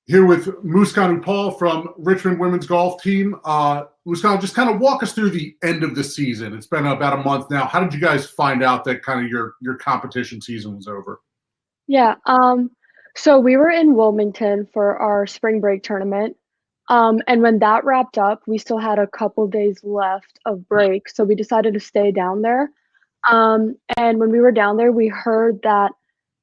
Here with Muskan Uppal from Richmond Women's Golf Team. Muskan, just kind of walk us through the end of the season. It's been about a month now. How did you guys find out that kind of your competition season was over? Yeah, so we were in Wilmington for our spring break tournament. And when that wrapped up, we still had a couple days left of break, so we decided to stay down there. And when we were down there, we heard that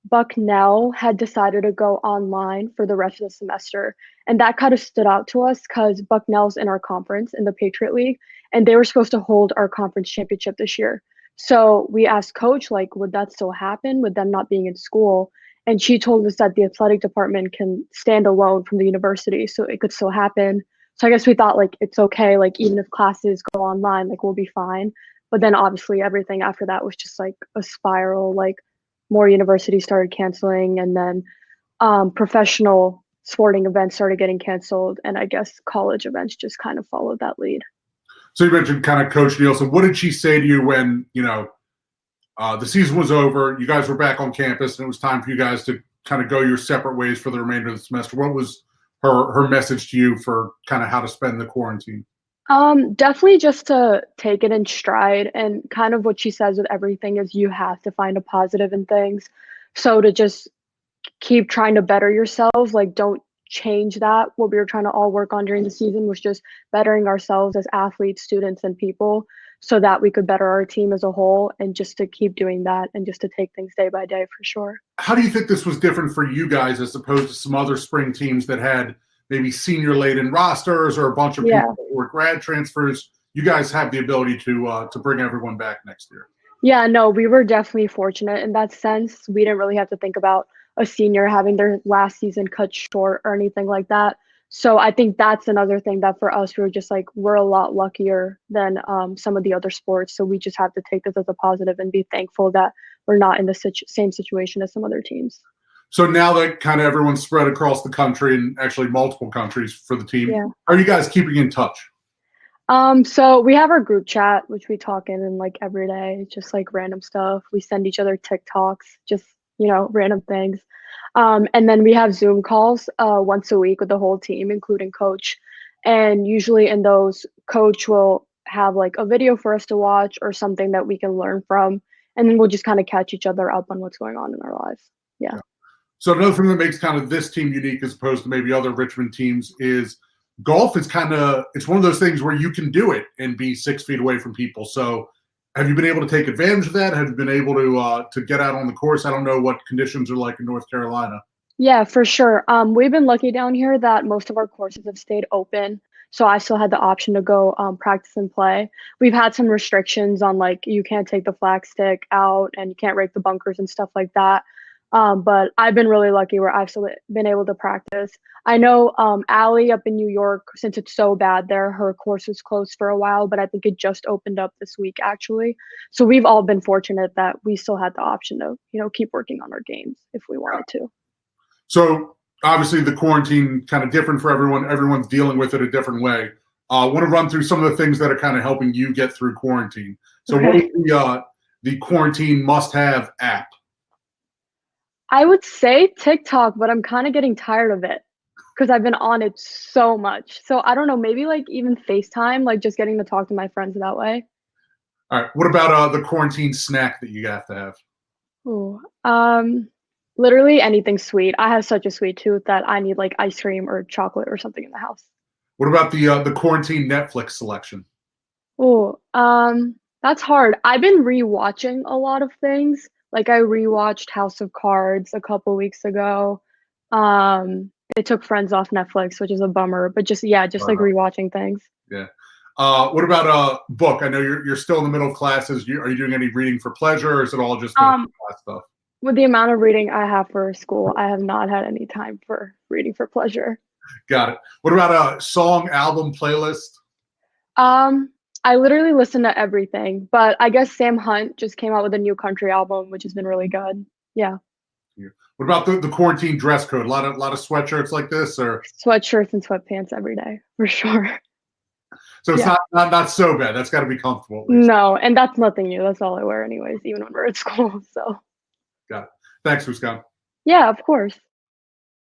Bucknell had decided to go online for the rest of the semester. And that kind of stood out to us because Bucknell's in our conference in the Patriot League, and they were supposed to hold our conference championship this year. So we asked coach, like, would that still happen with them not being in school? And she told us that the athletic department can stand alone from the university, so it could still happen. So I guess we thought, like, it's okay, like, even if classes go online, like, we'll be fine. But then obviously everything after that was just like a spiral, like more universities started canceling, and then professional sporting events started getting canceled, and I guess college events just kind of followed that lead. So you mentioned kind of Coach Nielsen. What did she say to you when the season was over, you guys were back on campus, and it was time for you guys to kind of go your separate ways for the remainder of the semester? What was her message to you for kind of how to spend the quarantine? Definitely just to take it in stride, and kind of what she says with everything is you have to find a positive in things. So to just keep trying to better yourselves, like don't change that. What we were trying to all work on during the season was just bettering ourselves as athletes, students, and people so that we could better our team as a whole, and just to keep doing that and just to take things day by day for sure. How do you think this was different for you guys as opposed to some other spring teams that had maybe senior laden rosters or a bunch of people that were grad transfers? You guys have the ability to bring everyone back next year. Yeah, no, we were definitely fortunate in that sense. We didn't really have to think about a senior having their last season cut short or anything like that. So I think that's another thing that for us, we were just like, we're a lot luckier than some of the other sports. So we just have to take this as a positive and be thankful that we're not in the same situation as some other teams. So now that kind of everyone's spread across the country, and actually multiple countries for the team, are you guys keeping in touch? So we have our group chat, which we talk in like every day, just like random stuff. We send each other TikToks, just, random things. And then we have Zoom calls once a week with the whole team, including coach. And usually in those, coach will have like a video for us to watch or something that we can learn from. And then we'll just kind of catch each other up on what's going on in our lives. Yeah. So another thing that makes kind of this team unique as opposed to maybe other Richmond teams is golf is it's one of those things where you can do it and be 6 feet away from people. So have you been able to take advantage of that? Have you been able to get out on the course? I don't know what conditions are like in North Carolina. Yeah, for sure. We've been lucky down here that most of our courses have stayed open. So I still had the option to go practice and play. We've had some restrictions on like you can't take the flag stick out and you can't rake the bunkers and stuff like that. But I've been really lucky where I've still been able to practice. I know Allie up in New York, since it's so bad there, her course was closed for a while, but I think it just opened up this week actually. So we've all been fortunate that we still had the option to, keep working on our games if we wanted to. So obviously the quarantine kind of different for everyone. Everyone's dealing with it a different way. I want to run through some of the things that are kind of helping you get through quarantine. So what is the quarantine must-have app? I would say TikTok, but I'm kind of getting tired of it because I've been on it so much. So I don't know, maybe like even FaceTime, like just getting to talk to my friends that way. All right. What about the quarantine snack that you have to have? Ooh, literally anything sweet. I have such a sweet tooth that I need like ice cream or chocolate or something in the house. What about the quarantine Netflix selection? Oh, that's hard. I've been rewatching a lot of things. Like I rewatched House of Cards a couple weeks ago. They took Friends off Netflix, which is a bummer, but just like rewatching things. Yeah. What about a book? I know you're still in the middle of classes. Are you doing any reading for pleasure, or is it all just class stuff? With the amount of reading I have for school, I have not had any time for reading for pleasure. Got it. What about a song, album, playlist? I literally listen to everything, but I guess Sam Hunt just came out with a new country album, which has been really good. Yeah. What about the quarantine dress code? A lot of sweatshirts like this, or sweatshirts and sweatpants every day for sure. So it's not so bad. That's got to be comfortable. No, and that's nothing new. That's all I wear anyways, even when we're at school. So. Got it. Thanks, Muskan. Yeah, of course.